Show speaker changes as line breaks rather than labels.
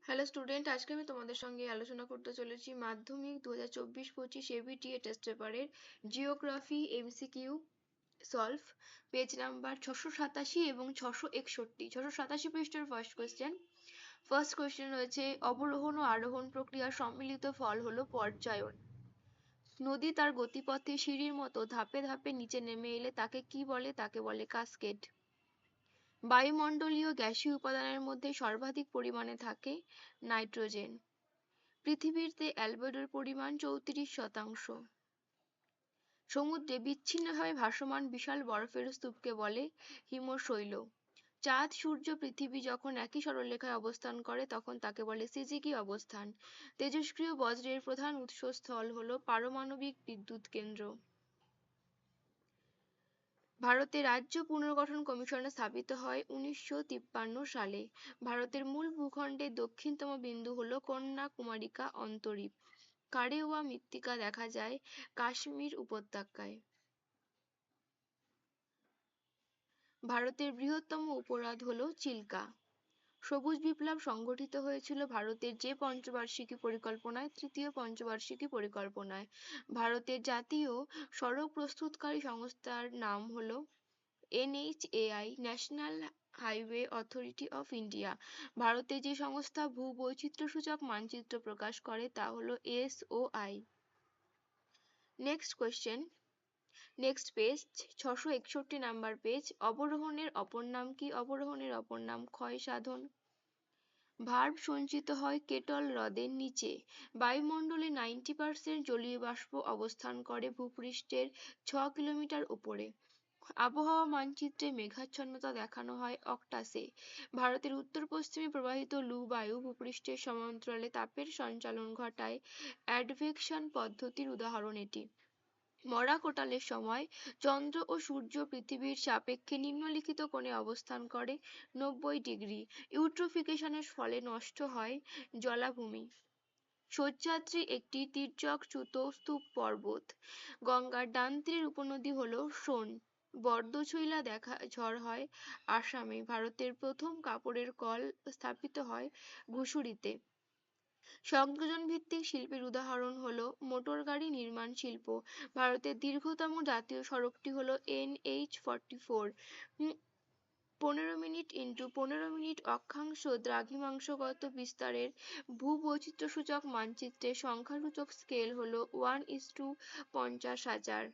Hello student, আজকে আমি তোমাদের সঙ্গে আলোচনা করতে চলেছি মাধ্যমিক 2024-25 এবিটিএ টেস্ট পেপারের geography MCQ solve page number 687 এবং 661। 687 পৃষ্ঠার ফার্স্ট কোয়েশ্চেন রয়েছে, অবরোহণ ও আরোহণ প্রক্রিয়ার সম্মিলিত ফল হলো পর্যায়ন। নদী তার গতিপথে সিঁড়ির মতো ধাপে ধাপে নিচে নেমে এলে তাকে কি বলে? তাকে বলে কাসকেড। বায়ুমণ্ডলীয় গ্যাসীয় উপাদানের মধ্যে সর্বাধিক পরিমাণে থাকে নাইট্রোজেন। পৃথিবীতে অ্যালবেডোর পরিমাণ 34%। সমুদ্রে বিচ্ছিন্নভাবে ভাসমান বিশাল বরফের স্তূপকে বলে হিমশৈল। চাঁদ, সূর্য, পৃথিবী যখন একই সরলরেখায় অবস্থান করে তখন তাকে বলে সিজিকি অবস্থান। তেজস্ক্রিয় বজ্রের প্রধান উৎসস্থল হল পারমাণবিক বিদ্যুৎ কেন্দ্র। ভারতের রাজ্য পুনর্গঠন কমিশন স্থাপিত হয় 1953 সালে। ভারতের মূল ভূখণ্ডের দক্ষিণতম বিন্দু হল কন্যাকুমারিকা অন্তরীপ। কারেওয়া মৃত্তিকা দেখা যায় কাশ্মীর উপত্যকায়। ভারতের বৃহত্তম উপহ্রদ হল চিল্কা। সবুজ বিপ্লব সংঘটিত হয়েছিল ভারতের যে পঞ্চবার্ষিকী পরিকল্পনায়? তৃতীয় পঞ্চবার্ষিকী পরিকল্পনায়। ভারতের জাতীয় সড়ক প্রস্তুতকারী সংস্থার নাম হল NHAI, national highway authority of India. ভারতে যে সংস্থা ভূবৈচিত্র্যসূচক মানচিত্র প্রকাশ করে তা হল SOI। নেক্সট পেজ 661 নাম্বার পেজ। অবরোহণের অপর নাম কি? অবরোহণের অপর নাম ক্ষয় সাধন। ভার্ব সঞ্চিত হয় কেটল হ্রদের নিচে। বায়ুমণ্ডলে 90% জলীয় বাষ্প অবস্থান করে ভূপৃষ্ঠের 6 কিলোমিটার উপরে। আবহাওয়া মানচিত্রে মেঘাচ্ছন্নতা দেখানো হয় অক্টাসে। ভারতের উত্তর-পশ্চিমে প্রবাহিত লু বায়ু ভূপৃষ্ঠের সমান্তরালে তাপের সঞ্চালন ঘটায়। অ্যাডভেকশন পদ্ধতির উদাহরণ এটি। মরা কোটালের সময় চন্দ্র ও সূর্য পৃথিবীর সাপেক্ষে নিম্নলিখিত কোণে অবস্থান করে 90 ডিগ্রি। ইউট্রোফিকেশনের ফলে নষ্ট হয় জলাভূমি। সহ্যাদ্রি একটি তির্যক-চ্যুত স্তূপ পর্বত। গঙ্গার ডান তীরের উপনদী হল সোন। বরদছৈলা ঝড় হয় আসামে। ভারতের প্রথম কাপড়ের কল স্থাপিত হয় ঘুষুরিতে। সংযোজন ভিত্তিক শিল্পের উদাহরণ হল মোটর গাড়ি নির্মাণ শিল্প। ভারতের দীর্ঘতম জাতীয় সড়কটি হল NH-44। 15 মিনিট × 15 মিনিট অক্ষাংশ দ্রাঘিমাংশগত বিস্তারের ভূবৈচিত্র্যসূচক মানচিত্রের সংখ্যাসূচক স্কেল হল 1:50,000।